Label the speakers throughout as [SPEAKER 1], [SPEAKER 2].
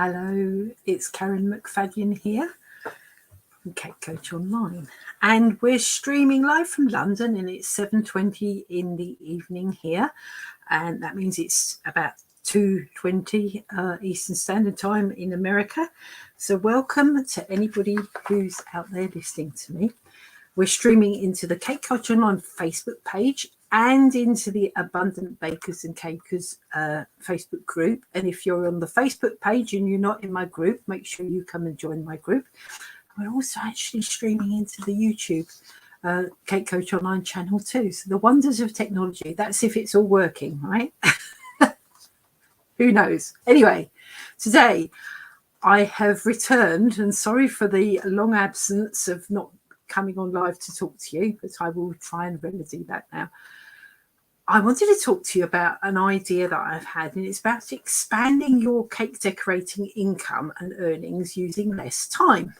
[SPEAKER 1] Hello, it's Karen McFadden here from Cake Coach Online, and we're streaming live from London, and it's 7:20 in the evening here, and that means it's about 2:20 Eastern Standard Time in America. So welcome to anybody who's out there listening to me. We're streaming into the Cake Coach Online Facebook page and into the Abundant Bakers and Cakers Facebook group. And if you're on the Facebook page and you're not in my group, make sure you come and join my group. We're also actually streaming into the YouTube Cake Coach Online channel too. So the wonders of technology, that's if it's all working, right? Who knows? Anyway, today I have returned, and sorry for the long absence of not coming on live to talk to you, but I will try and remedy that now. I wanted to talk to you about an idea that I've had, and it's about expanding your cake decorating income and earnings using less time.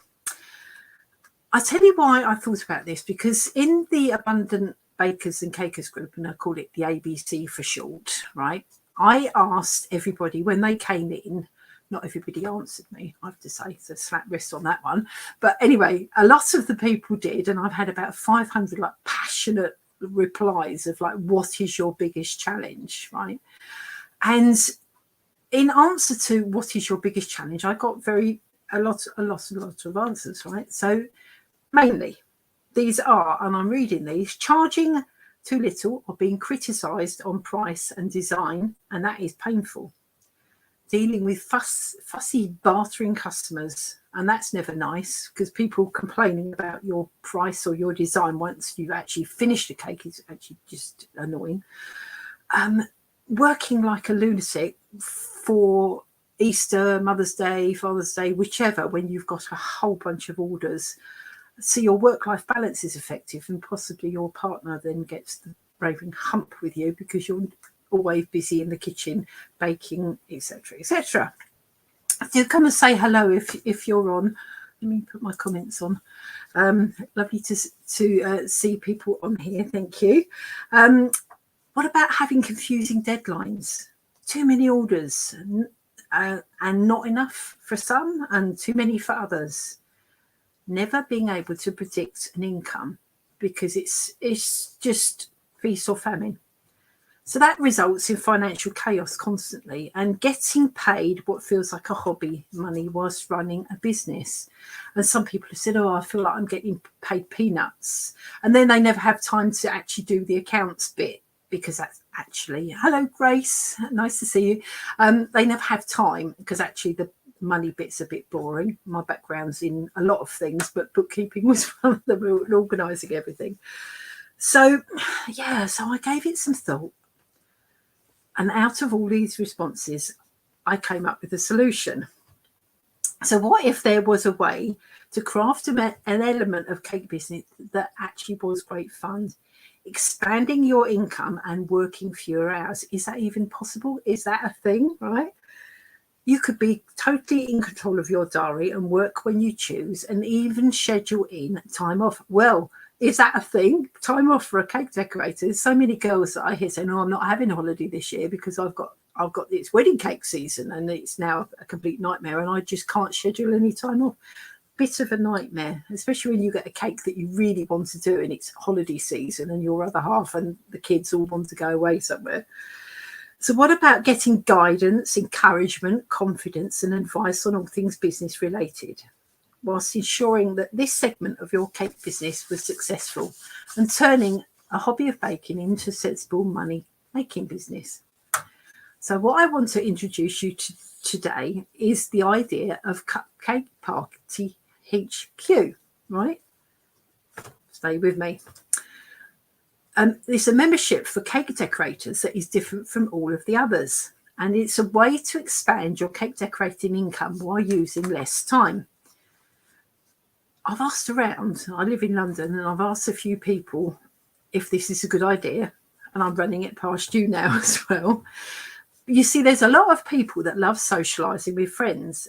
[SPEAKER 1] I'll tell you why I thought about this, because in the Abundant Bakers and Cakers group, and I call it the ABC for short, right? I asked everybody when they came in. Not everybody answered me, I have to say, so slap wrist on that one. But anyway, a lot of the people did, and I've had about 500 like passionate replies of like, what is your biggest challenge, right? And in answer to what is your biggest challenge, I got a lot of answers, right? So mainly these are, and I'm reading these: charging too little or being criticized on price and design, and that is painful. Dealing with fussy bartering customers, and that's never nice, because people complaining about your price or your design once you've actually finished a cake is actually just annoying. Working like a lunatic for Easter, Mother's Day, Father's Day, whichever, when you've got a whole bunch of orders, so your work-life balance is effective, and possibly your partner then gets the raving hump with you because you're always busy in the kitchen baking, etc., etc. Do come and say hello if you're on. Let me put my comments on. Lovely to see people on here. Thank you. What about having confusing deadlines? Too many orders and not enough for some, and too many for others. Never being able to predict an income because it's just feast or famine. So that results in financial chaos constantly, and getting paid what feels like a hobby money whilst running a business. And some people have said, oh, I feel like I'm getting paid peanuts. And then they never have time to actually do the accounts bit, because that's actually, hello, Grace, nice to see you. They never have time because actually the money bit's a bit boring. My background's in a lot of things, but bookkeeping was one of them, and organising everything. So, yeah, so I gave it some thought. And out of all these responses, I came up with a solution. So what if there was a way to craft an element of cake business that actually was great fun, expanding your income and working fewer hours? Is that even possible? Is that a thing, right? You could be totally in control of your diary and work when you choose, and even schedule in time off. Well, is that a thing? Time off for a cake decorator? There's so many girls that I hear saying, "No, I'm not having a holiday this year because I've got this wedding cake season, and it's now a complete nightmare, and I just can't schedule any time off." Bit of a nightmare, especially when you get a cake that you really want to do and it's holiday season, and your other half and the kids all want to go away somewhere. So what about getting guidance, encouragement, confidence, and advice on all things business related, whilst ensuring that this segment of your cake business was successful and turning a hobby of baking into sensible money making business? So what I want to introduce you to today is the idea of Cupcake Party HQ, right? Stay with me. It's a membership for cake decorators that is different from all of the others, and it's a way to expand your cake decorating income while using less time. I've asked around, I live in London, and I've asked a few people if this is a good idea, and I'm running it past you now as well. You see, there's a lot of people that love socialising with friends,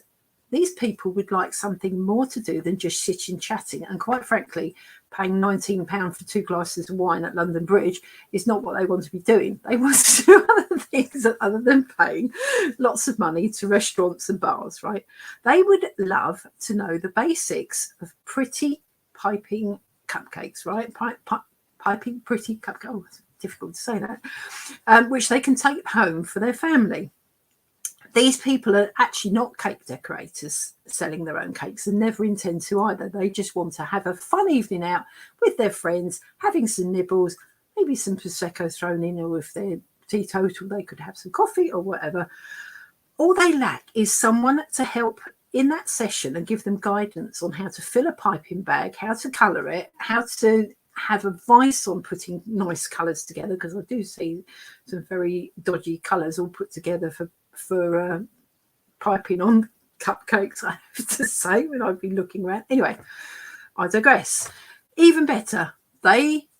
[SPEAKER 1] these people would like something more to do than just sitting chatting. And quite frankly, paying £19 for 2 glasses of wine at London Bridge is not what they want to be doing. They want to do other things other than paying lots of money to restaurants and bars, right? They would love to know the basics of pretty piping cupcakes, right? Piping pretty cupcakes. Oh, it's difficult to say that. Which they can take home for their family. These people are actually not cake decorators selling their own cakes and never intend to either. They just want to have a fun evening out with their friends, having some nibbles, maybe some Prosecco thrown in, or if they're teetotal, they could have some coffee or whatever. All they lack is someone to help in that session and give them guidance on how to fill a piping bag, how to colour it, how to have advice on putting nice colours together, because I do see some very dodgy colours all put together for piping on cupcakes, I have to say, when I've been looking around. Anyway, I digress. Even better,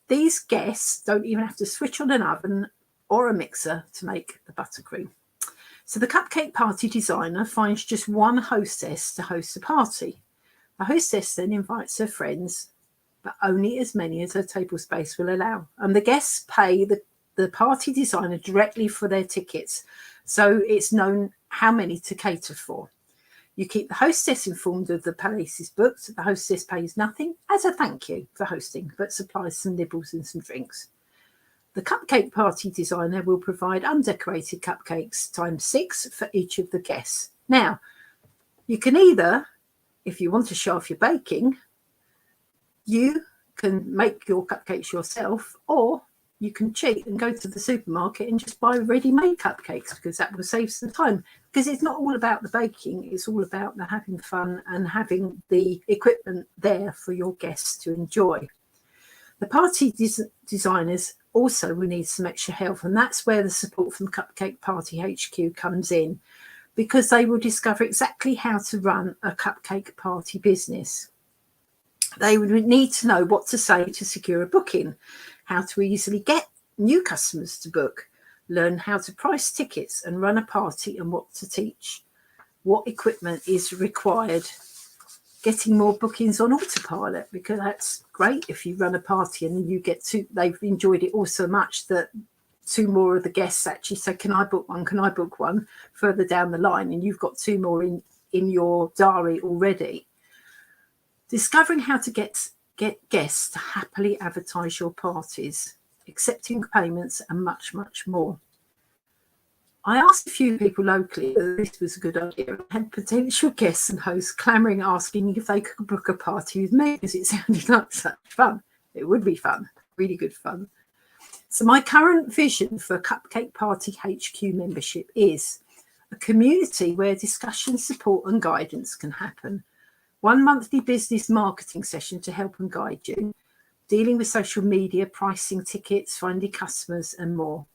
[SPEAKER 1] these guests don't even have to switch on an oven or a mixer to make the buttercream. So the cupcake party designer finds just one hostess to host the party. The hostess then invites her friends, but only as many as her table space will allow. And the guests pay the party designer directly for their tickets, so it's known how many to cater for. You keep the hostess informed of the places booked. The hostess pays nothing as a thank you for hosting, but supplies some nibbles and some drinks. The cupcake party designer will provide undecorated cupcakes times 6 for each of the guests. Now, you can either, if you want to show off your baking, you can make your cupcakes yourself, or you can cheat and go to the supermarket and just buy ready-made cupcakes, because that will save some time. Because it's not all about the baking, it's all about the having fun and having the equipment there for your guests to enjoy. The party designers also will need some extra help, and that's where the support from Cupcake Party HQ comes in, because they will discover exactly how to run a cupcake party business. They would need to know what to say to secure a booking, how to easily get new customers to book, learn how to price tickets and run a party and what to teach, what equipment is required, getting more bookings on autopilot, because that's great if you run a party and you get they've enjoyed it all so much that 2 more of the guests actually say, can I book one further down the line, and you've got 2 more in your diary already. Discovering how to get guests to happily advertise your parties, accepting payments, and much, much more. I asked a few people locally whether this was a good idea, and had potential guests and hosts clamouring, asking if they could book a party with me, because it sounded like such fun. It would be fun, really good fun. So my current vision for Cupcake Party HQ membership is a community where discussion, support and guidance can happen. 1 monthly business marketing session to help and guide you, dealing with social media, pricing tickets, finding customers and more.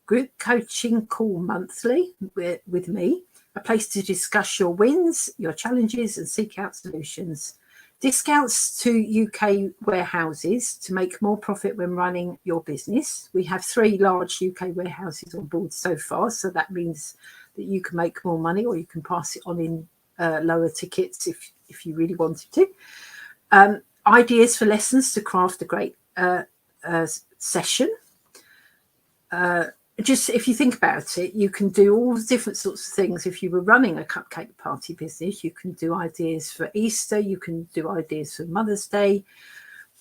[SPEAKER 1] Group coaching call monthly with me, a place to discuss your wins, your challenges and seek out solutions. Discounts to UK warehouses to make more profit when running your business. We have 3 large UK warehouses on board so far, so that means that you can make more money, or you can pass it on in lower tickets if you really wanted to. Ideas for lessons to craft a great session. Just if you think about it, you can do all the different sorts of things. If you were running a cupcake party business, you can do ideas for Easter, you can do ideas for Mother's Day,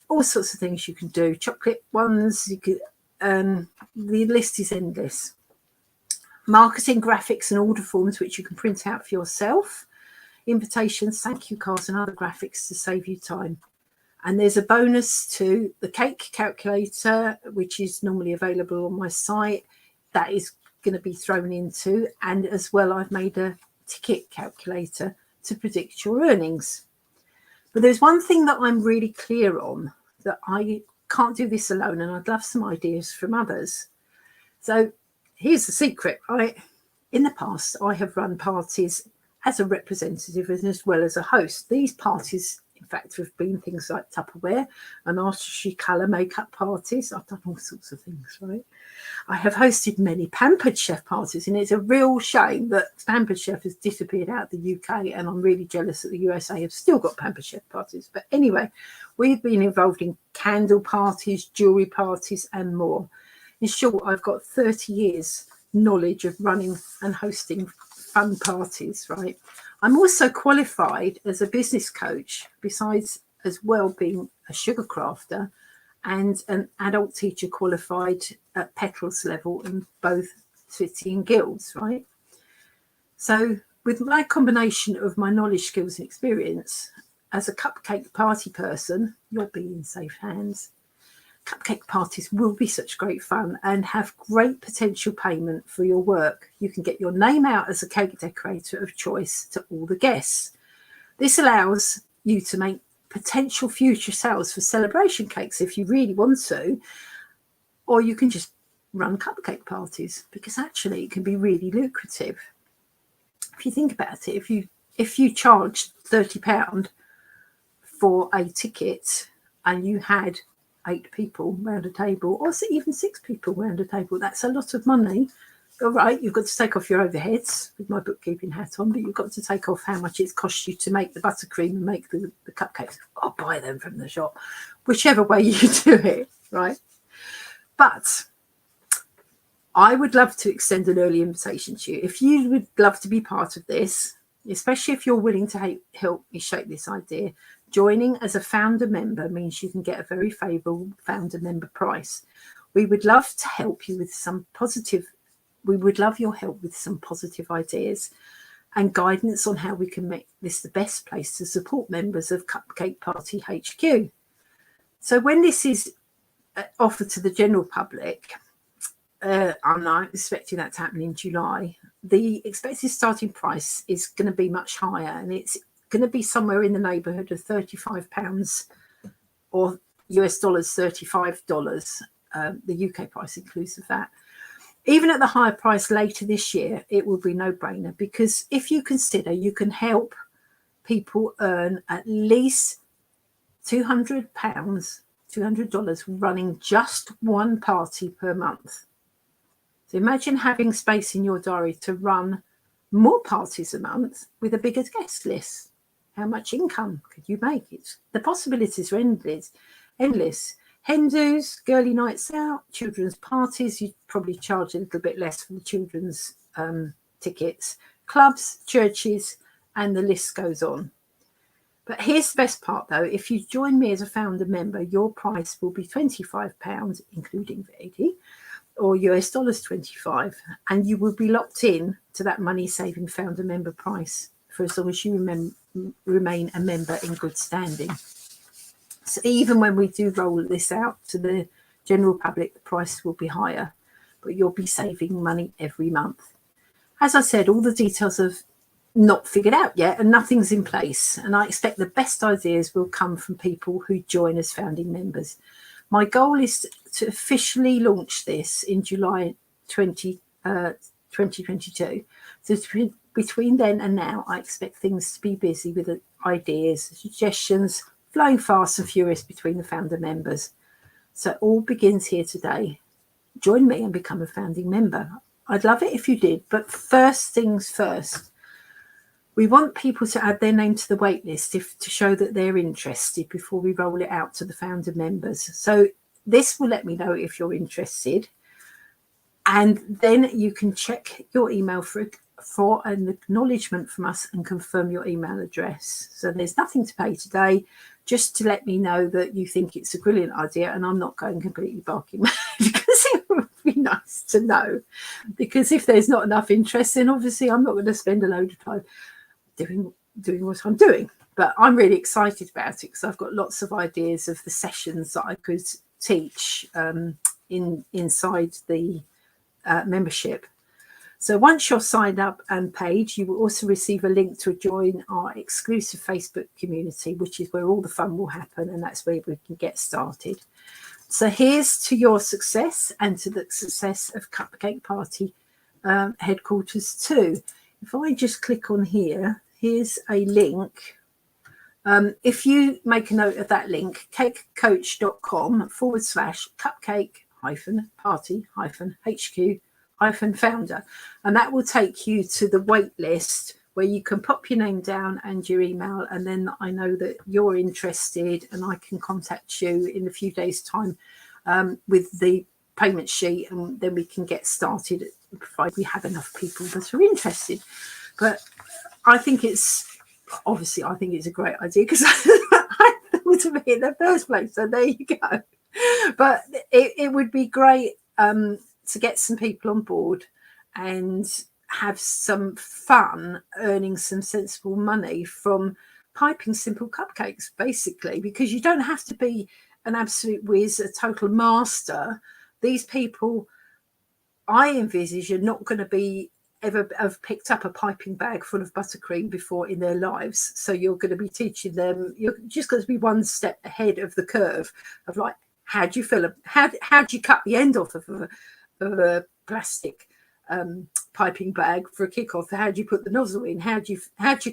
[SPEAKER 1] all sorts of things you can do. Chocolate ones, you could, the list is endless. Marketing, graphics and order forms which you can print out for yourself. Invitations, thank you cards and other graphics to save you time. And there's a bonus to the cake calculator, which is normally available on my site. That is going to be thrown into, and as well I've made a ticket calculator to predict your earnings. But there's one thing that I'm really clear on, that I can't do this alone, and I'd love some ideas from others. So here's the secret, right? In the past, I have run parties as a representative as well as a host. These parties In fact, there have been things like Tupperware and artistry colour makeup parties. I've done all sorts of things, right? I have hosted many Pampered Chef parties, and it's a real shame that Pampered Chef has disappeared out of the UK, and I'm really jealous that the USA have still got Pampered Chef parties. But anyway, we've been involved in candle parties, jewellery parties, and more. In short, I've got 30 years knowledge of running and hosting fun parties, right? I'm also qualified as a business coach, besides as well being a sugar crafter and an adult teacher qualified at Petrels level in both city and guilds, right? So with my combination of my knowledge, skills and experience as a cupcake party person, you'll be in safe hands. Cupcake parties will be such great fun and have great potential payment for your work. You can get your name out as a cake decorator of choice to all the guests. This allows you to make potential future sales for celebration cakes if you really want to, or you can just run cupcake parties, because actually it can be really lucrative. If you think about it, if you charged £30 for a ticket and you had 8 people around a table, or even 6 people around a table, that's a lot of money. All right, you've got to take off your overheads with my bookkeeping hat on, but you've got to take off how much it's cost you to make the buttercream and make the cupcakes. I'll buy them from the shop, whichever way you do it, right? But I would love to extend an early invitation to you. If you would love to be part of this, especially if you're willing to help me shape this idea, joining as a founder member means you can get a very favourable founder member price. We would love to help you with we would love your help with some positive ideas and guidance on how we can make this the best place to support members of Cupcake Party HQ. So when this is offered to the general public, I'm not expecting that to happen in July, the expected starting price is going to be much higher, and it's going to be somewhere in the neighbourhood of £35 or US dollars $35, the UK price inclusive of that. Even at the higher price later this year, it will be no brainer, because if you consider you can help people earn at least £200, $200 running just one party per month. So imagine having space in your diary to run more parties a month with a bigger guest list. How much income could you make? The possibilities are endless. Hen dos, girly nights out, children's parties, you'd probably charge a little bit less for the children's tickets, clubs, churches, and the list goes on. But here's the best part though, if you join me as a founder member, your price will be £25, including VAT, or US dollars 25, and you will be locked in to that money-saving founder member price for as long as you remain a member in good standing. So even when we do roll this out to the general public, the price will be higher, but you'll be saving money every month. As I said, all the details have not figured out yet and nothing's in place. And I expect the best ideas will come from people who join as founding members. My goal is to officially launch this in July 2022. So between then and now, I expect things to be busy with ideas, suggestions, flowing fast and furious between the founder members. So it all begins here today. Join me and become a founding member. I'd love it if you did, but first things first. We want people to add their name to the wait list to show that they're interested before we roll it out to the founder members. So this will let me know if you're interested. And then you can check your email for an acknowledgement from us and confirm your email address. So there's nothing to pay today, just to let me know that you think it's a brilliant idea and I'm not going completely barking mad, because it would be nice to know. Because if there's not enough interest, then obviously I'm not going to spend a load of time doing what I'm doing. But I'm really excited about it because I've got lots of ideas of the sessions that I could teach inside the membership. So once you're signed up and paid, you will also receive a link to join our exclusive Facebook community, which is where all the fun will happen, and that's where we can get started. So here's to your success and to the success of Cupcake Party headquarters too. If I just click on here, here's a link If you make a note of that link, cakecoach.com/cupcake-party-HQ-founder, and that will take you to the wait list where you can pop your name down and your email, and then I know that you're interested and I can contact you in a few days' time with the payment sheet, and then we can get started, provided we have enough people that are interested. But I think it's a great idea because I thought of it in the first place. So there you go. But it would be great to get some people on board and have some fun earning some sensible money from piping simple cupcakes, basically, because you don't have to be an absolute whiz, a total master. These people, I envisage, are not going to be ever have picked up a piping bag full of buttercream before in their lives. So you're going to be teaching them, you're just going to be one step ahead of the curve of like, how do you fill how do you cut the end off of a plastic piping bag for a kickoff? How do you put the nozzle in? How do you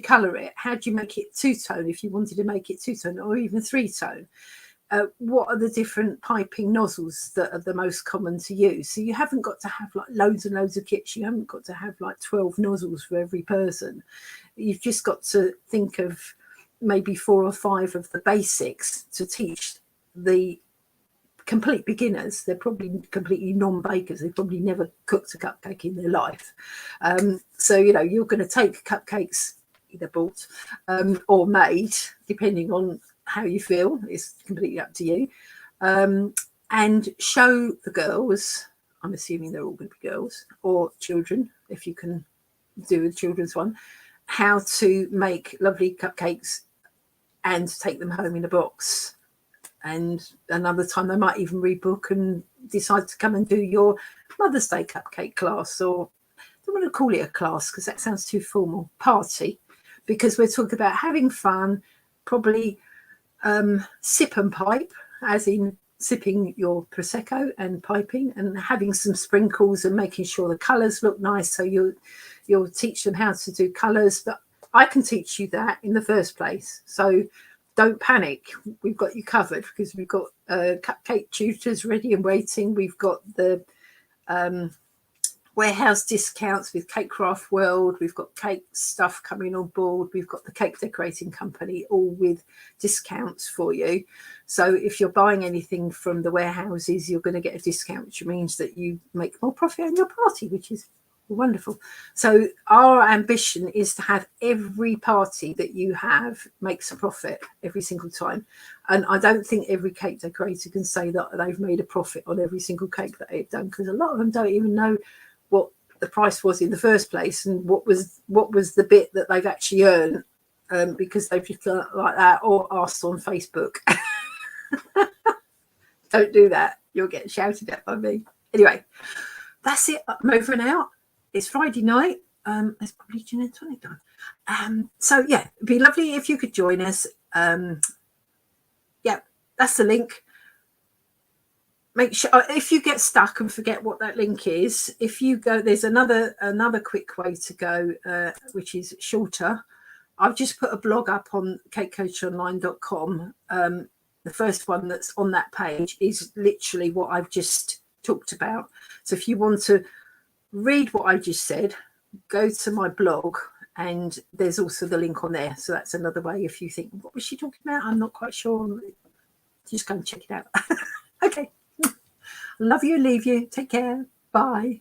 [SPEAKER 1] colour it? How do you make it two-tone if you wanted to make it two-tone or even three-tone? What are the different piping nozzles that are the most common to use? So you haven't got to have like loads and loads of kits. You haven't got to have like 12 nozzles for every person. You've just got to think of maybe 4 or 5 of the basics to teach the complete beginners. They're probably completely non-bakers. They've probably never cooked a cupcake in their life. So, you know, you're going to take cupcakes either bought or made, depending on how you feel. It's completely up to you, and show the girls, I'm assuming they're all going to be girls or children if you can do a children's one, how to make lovely cupcakes and take them home in a box. And another time they might even rebook and decide to come and do your Mother's Day cupcake class, or I don't want to call it a class because that sounds too formal, party, because we're talking about having fun, probably sip and pipe, as in sipping your Prosecco and piping and having some sprinkles and making sure the colours look nice. So you'll teach them how to do colours, but I can teach you that in the first place. So don't panic. We've got you covered because we've got cupcake tutors ready and waiting. We've got the warehouse discounts with Cake Craft World. We've got cake stuff coming on board. We've got the cake decorating company, all with discounts for you. So if you're buying anything from the warehouses, you're going to get a discount, which means that you make more profit on your party, which is wonderful. So our ambition is to have every party that you have makes a profit every single time. And I don't think every cake decorator can say that they've made a profit on every single cake that they've done, because a lot of them don't even know what the price was in the first place and what was the bit that they've actually earned, because they've just done it like that or asked on Facebook. Don't do that, you'll get shouted at by me. Anyway, that's it. I'm over and out. It's Friday night. It's probably gin and tonic time. So yeah, it'd be lovely if you could join us. Yeah, that's the link. Make sure if you get stuck and forget what that link is, if you go, there's another quick way to go, which is shorter. I've just put a blog up on cakecoachonline.com. The first one that's on that page is literally what I've just talked about. So if you want to read what I just said, go to my blog, and there's also the link on there. So that's another way if you think, what was she talking about? I'm not quite sure. Just go and check it out. Okay. Love you, leave you. Take care. Bye.